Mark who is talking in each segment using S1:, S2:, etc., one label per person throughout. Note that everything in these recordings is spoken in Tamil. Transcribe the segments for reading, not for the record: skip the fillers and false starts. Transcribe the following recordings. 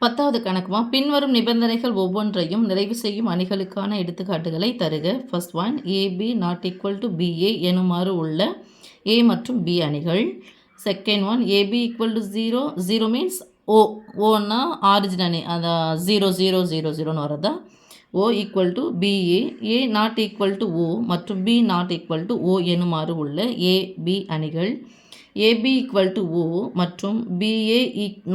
S1: 10வது கணக்குமா பின்வரும் நிபந்தனைகள் ஒவ்வொன்றையும் நிறைவு செய்யும் அணிகளுக்கான எடுத்துக்காட்டுகளை தருக. First one, AB not equal to BA எனுமாறு உள்ள ஏ மற்றும் பி அணிகள். Second one, AB equal to 0, 0 means O, ஓன்னா ஆரிஜின் அணி, அதான் 0 0 0 0ன்னு வரதா. O equal to BA, A not equal to O மற்றும் B not equal to O எனுமாறு உள்ள ஏ பி அணிகள். ஏபி ஈக்குவல் டு ஓ மற்றும் BA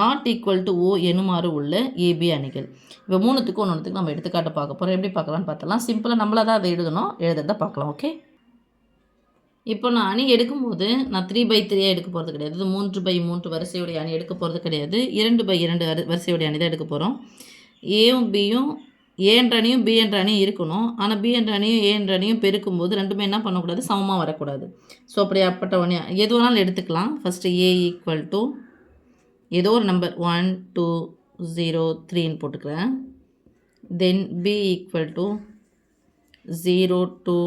S1: not equal to O எனுமாறு உள்ள ஏபி அணிகள். இப்போ மூணுத்துக்கும் ஒன்றுத்துக்கு நம்ம எடுத்துக்காட்டு பார்க்க போகிறோம். எப்படி பார்க்கலான்னு பார்த்தலாம். சிம்பிளாக நம்மளாக தான் அதை எழுதணும், எழுதுறதை பார்க்கலாம். ஓகே, இப்போ நான் அணி எடுக்கும்போது நான் 3/3 எடுக்க போகிறது கிடையாது. 3/3 வரிசையுடைய அணி எடுக்க போகிறது கிடையாது. 2/2 வரிசையுடைய அணி தான் எடுக்க போகிறோம். ஏவும் பியும், ஏ என்ற அணியும் பி என்ற அணியும் இருக்கணும். ஆனால் பி என்ற அணியும் ஏ என்ற அணியும் பெருக்கும்போது ரெண்டுமே என்ன பண்ணக்கூடாது, சமமாக வரக்கூடாது. ஸோ அப்படியாப்பட்ட ஒன்று எது வேணாலும் எடுத்துக்கலாம். ஃபஸ்ட்டு ஏ ஈக்குவல் டு ஏதோ ஒரு நம்பர் 1 2 0 3ன்னு போட்டுக்கிறேன். தென் பி ஈக்குவல் டு 0 2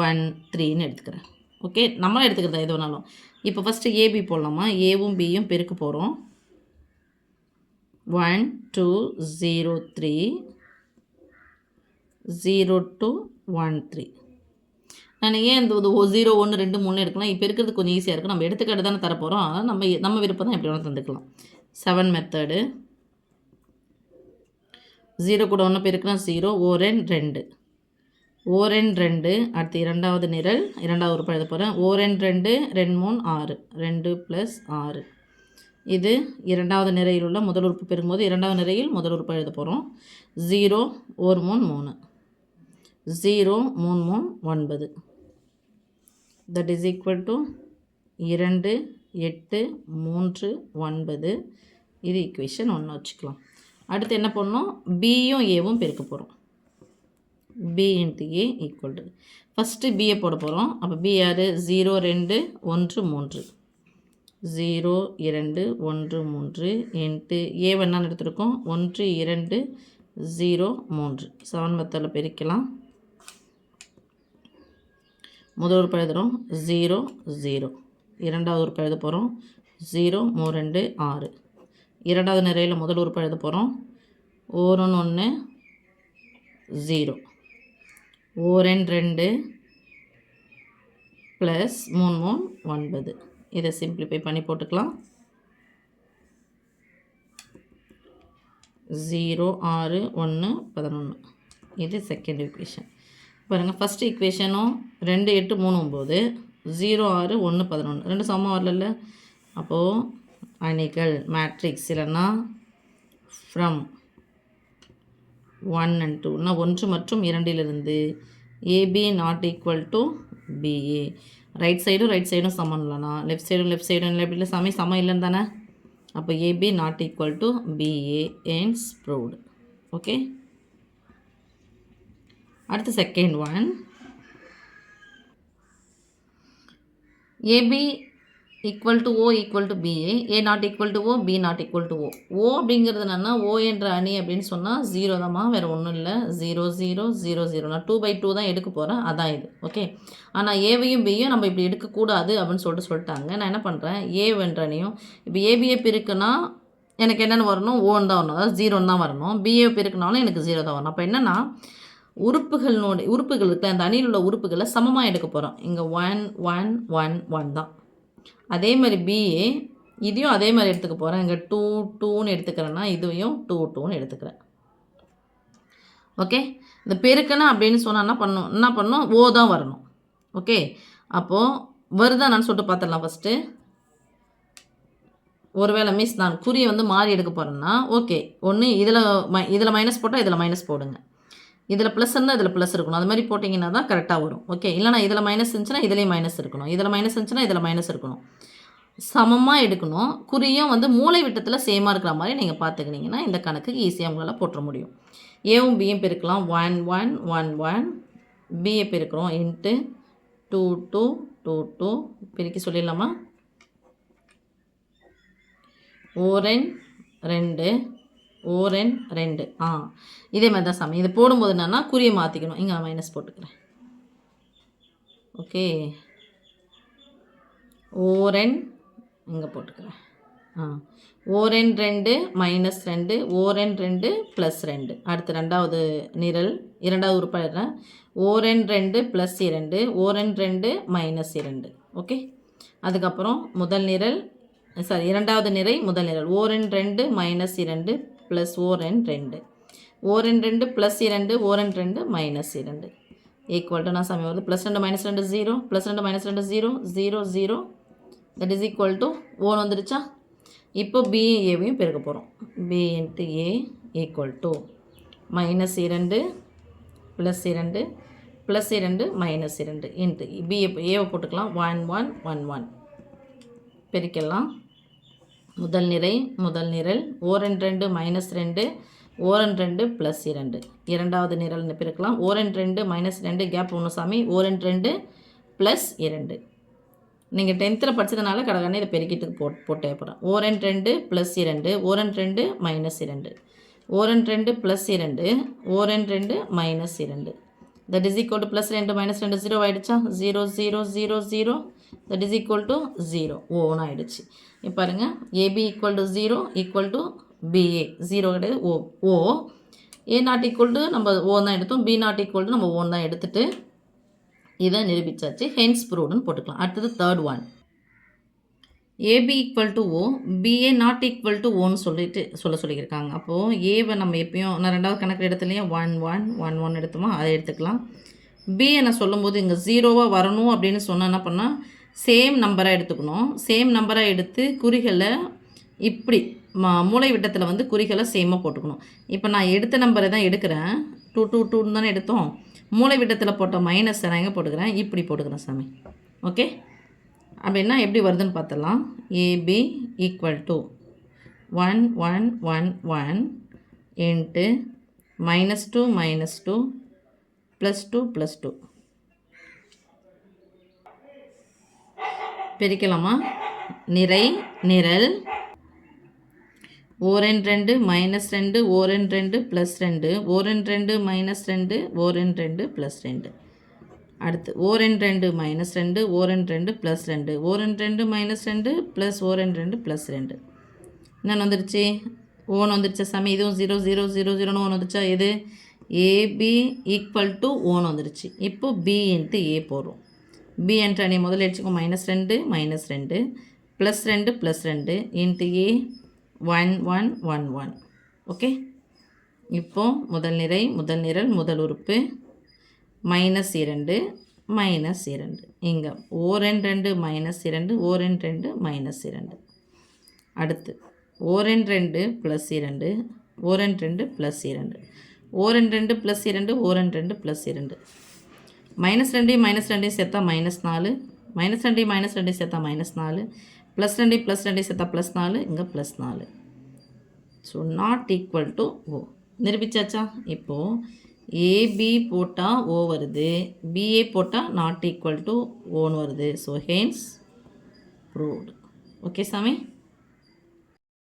S1: 1 3ன்னு எடுத்துக்கிறேன். ஓகே, நம்மளும் எடுத்துக்கிறதா எது வேணாலும். இப்போ ஃபஸ்ட்டு ஏபி போடலாமா. ஏவும் பியும் பெருக்க போகிறோம். 1 2 0 3 0 2 1 3. நான் ஏன் இந்த 0 1 2 3 எடுக்கலாம். இப்போ இருக்கிறது கொஞ்சம் ஈஸியாக இருக்கும். நம்ம எடுத்துக்கிட்டு தானே தரப்போகிறோம். அதனால் நம்ம விருப்பம் தான் எப்படி வேணால் தந்துக்கலாம். 7 மெத்தடு. 0 கூட 1 பெருக்குனா 0, ஓரன் 2, ஓரன் 2. அடுத்து இரண்டாவது நிரல், இரண்டாவது உறுப்பு எழுத போகிறேன். ஓரன் 2 2 3 6, 2 + 6. இது இரண்டாவது நிரையில் உள்ள முதல் உறுப்பு பெருக்கும்போது இரண்டாவது நிரையில் முதல் உறுப்பு எழுத போகிறோம். 0 1 3 3, 0 3 3 9. That is equal to 2 8 3 9. இது ஈக்குவேஷன் 1 வச்சுக்கலாம். அடுத்து என்ன பண்ணணும், பியும் ஏவும் பெருக்க போகிறோம். B into A equal to first பியை போட போகிறோம். அப்போ பி யார், 0 2 1 3, 0 2 1 3 இன்ட்டு ஏ என்னன்னு எடுத்துருக்கோம், 1 2 0 3. 7 மெத்தடில் பெருக்கலாம். முதல் உறுப்பு எழுதுகிறோம் 0 0. இரண்டாவது உறுப்பு எழுத போகிறோம் 0 3 2 6. இரண்டாவது நிறையில் முதல் உறுப்பு எழுத போகிறோம். 1 1 0, ஓரன் 2 ப்ளஸ் 3 3 9. இதை சிம்பிளிஃபை பண்ணி போட்டுக்கலாம். 0 6 1 11. இது செகண்ட் ஈக்குவேஷன். பாருங்கள், ஃபஸ்ட் ஈக்குவேஷனும் 2 8 3 9, 0 6 1 11 ரெண்டு சமமாக வரல. அப்போது அணிகள் மேட்ரிக்ஸ் இல்லைன்னா ஃப்ரம் 1 and 2னா 1 மற்றும் 2லிருந்து AB not equal to BA. Right சைடும் சமம் இல்லைனா லெஃப்ட் சைடும் இல்லை, எப்படி இல்லை, சமம் இல்லைன்னு தானே. அப்போ AB not equal to BA ends proved. Okay, அடுத்து second one, AB equal to O equal to BA, A not equal to O, B not equal to O. O அப்படிங்கிறது என்னென்னா, ஓ என்ற அணி அப்படின்னு சொன்னால் 0 தான்மா, வேறு ஒன்றும் இல்லை. 0 0 0 0. நான் 2/2 தான் எடுக்க போகிறேன், அதான் இது. ஓகே, ஆனால் ஏவையும் பியும் நம்ம இப்படி எடுக்கக்கூடாது அப்படின்னு சொல்லிட்டாங்க. நான் என்ன பண்ணுறேன், ஏ என்ற அணியும் இப்போ ஏபிஏ பிரிக்குன்னா எனக்கு என்னென்னு வரணும், ஓன்னு தான் வரணும், அதாவது 0ன்னு தான் வரணும். பிஏ பெருக்குனாலும் எனக்கு 0 தான் வரணும். அப்போ என்னென்னா, உறுப்புகள் இருக்க அந்த அணியில் உள்ள உறுப்புகளை சமமாக எடுக்க போகிறோம். இங்கே 1 1 1 1 தான். அதே மாதிரி பிஏ இதையும் அதே மாதிரி எடுத்துக்க போகிறேன். இங்கே 2 2ன்னு எடுத்துக்கிறேன்னா இதையும் 2 2ன்னு எடுத்துக்கிறேன். ஓகே, இந்த பெருக்கணும் அப்படின்னு சொன்னால் என்ன பண்ணணும், ஓ தான் வரணும். ஓகே, அப்போது வருதா நான் சொல்லிட்டு பார்த்துடலாம். ஃபஸ்ட்டு ஒருவேளை மிஸ் நான் குறியை மாறி எடுக்க போகிறேன்னா, ஓகே, ஒன்று இதில் மைனஸ் போட்டால் இதில் மைனஸ் போடுங்க, இதில் ப்ளஸ் இருந்தால் இதில் ப்ளஸ் இருக்கணும். அது மாதிரி போட்டிங்கன்னா தான் கரெக்டாக வரும். ஓகே, இல்லைனா இதில் மைனஸ் இருந்துச்சுன்னா இதுலேயும் மைனஸ் இருக்கணும், இதில் மைனஸ் இருந்துச்சுன்னா இதில் மைனஸ் இருக்கணும். சமமாக எடுக்கணும். குறியும் மூளை விட்டத்தில் சேமாக இருக்கிற மாதிரி நீங்கள் பார்த்துக்கினீங்கன்னா இந்த கணக்குக்கு ஈஸியாக உங்களால் போட்டுற முடியும். ஏவும் பியும் பெருக்கலாம். 1 1 1 1. பியை பெருக்கிறோம் இன்ட்டு 2 2 2 2. பெருக்கி சொல்லிடலாமா. ஓரன் 2 ஓரன் 2. இதே மாதிரி தான் சமயம். இது போடும்போது என்னென்னா குறியை மாற்றிக்கணும். இங்கே நான் மைனஸ் போட்டுக்கிறேன். ஓகே, ஓரன் இங்கே போட்டுக்கிறேன். ஓரென் 2 மைனஸ் 2 ஓரென் 2 ப்ளஸ் 2. அடுத்து ரெண்டாவது நிரல் இரண்டாவது உறுப்பாடுறேன். ஓரென் 2 ப்ளஸ் 2 ஓரென் 2 மைனஸ் 2. ஓகே, அதுக்கப்புறம் முதல் நிரல் இரண்டாவது நிரை முதல் நிரல் ஓரென் 2 மைனஸ் 2 ப்ளஸ் ஓரென் 2 ஓரென் 2 ப்ளஸ் 2 ஓரென் 2 மைனஸ் 2 ஈக்குவல் டு நான் சாமி வருது plus 2 minus 2 0 plus 2 minus 2 0 0 0 that is equal to own வந்துருச்சா. இப்போ பி ஏவையும் பெருக்க போகிறோம். B into A equal to minus 2 plus 2 plus 2 minus 2 into B ஏவை போட்டுக்கலாம் 1 1 1 1 பெருக்கலாம். முதல் நிரல் ஓரென் 2 மைனஸ் 2 ஓரென் 2 ப்ளஸ் 2 இரண்டாவது நிரல் பெருக்கலாம். ஓரென் 2 மைனஸ் 2 கேப் ஒன்று சாமி ஓரென் 2 ப்ளஸ் 2 நீங்கள் 10th படித்ததுனால கடகடனே இதை பெருக்கிட்டு போட்டே போகிறேன். ஓரென் 2 ப்ளஸ் 2 ஓரென் 2 மைனஸ் 2 ஓரென் 2 ப்ளஸ் 2 ஓரென் 2 minus 2 that is equal to plus 2 minus 2 0 ஆகிடுச்சா. 0 0 0 0 தட் இஸ் ஈக்குவல் டு 0 ஓன் ஆகிடுச்சு. இப்போ பாருங்கள் AB equal to 0 equal to BA 0 கிடையாது O A not equal to நம்ம ஓன் தான் எடுத்தோம். பி நாட் ஈக்குவல் டு நம்ம ஓன் தான் எடுத்துகிட்டு இதை நிரூபித்தாச்சு. ஹென்ஸ் ப்ரூவ்டுன்னு போட்டுக்கலாம். அடுத்தது third one AB equal to O BA not equal to ஓன்னு சொல்லியிருக்காங்க. அப்போது ஏவை நம்ம எப்பயும் நான் ரெண்டாவது கணக்கு எடுத்துலையே 1 1 1 1 எடுத்தோமா அதை எடுத்துக்கலாம். பிஏ நான் சொல்லும்போது இங்கே 0வாக வரணும் அப்படின்னு சொன்னால் என்ன பண்ணால் சேம் நம்பராக எடுத்துக்கணும். சேம் நம்பராக எடுத்து குறிகளை இப்படி மூளை விட்டத்தில் வந்து குறிகளை சேமாக போட்டுக்கணும். இப்போ நான் எடுத்த நம்பரை தான் எடுக்கிறேன். 2 2 2 தானே எடுத்தோம். மூளை விட்டத்தில் போட்ட மைனஸ் நான் எங்கே போட்டுக்கிறேன் இப்படி போட்டுக்கிறேன் சாமி. ஓகே, அப்படின்னா எப்படி வருதுன்னு பார்த்துடலாம். ஏபி ஈக்குவல் டு 1 1 1 1 இன்ட்டு -2 -2 +2 +2 பிரிக்கலாமா. நிரல் ஓரென் 2 மைனஸ் 2 ஓரென் 2 ப்ளஸ் 2 ஓரென் 2 மைனஸ் 2 ஓரென் 2 ப்ளஸ் 2. அடுத்து ஓரென் 2 மைனஸ் 2 ஓரென் 2 ப்ளஸ் 2 ஓரென் 2 மைனஸ் 2 ப்ளஸ் ஓரென் 2 ப்ளஸ் 2 என்னென்னு வந்துருச்சு ஓன் வந்துருச்சா சாமி. இதுவும் 0 0 0 0ன்னு ஓன் வந்துருச்சா. இது ஏபி ஈக்குவல் டு ஓன் வந்துருச்சு. இப்போ பி இன்ட்டு ஏ போடுறோம். பி என்ற அணி முதல்ல எடுத்துக்கோ -2 -2 +2 +2 இன்ட்டு ஏ 1 1 1 1. ஓகே, இப்போது முதல் நிரல் முதல் உறுப்பு -2 -2 இங்கே ஓரென் 2 -2 ஓரென் 2 -2. அடுத்து ஓரென் 2 +2 ஓரென் 2 +2 ஓரென் 2 +2 ஓரென் 2 +2 -2 -2 சேர்த்தா -4 -2 -2 சேர்த்தா -4 +2 +2 சேர்த்தா +4 இங்கே +4. ஸோ நாட் ஈக்குவல் டு ஓ நிரூபிச்சாச்சா. இப்போது ஏபி போட்டால் ஓ வருது, பிஏ போட்டால் நாட் ஈக்குவல் டு ஓன்னு வருது. So hence proved. ஓகே சாமி.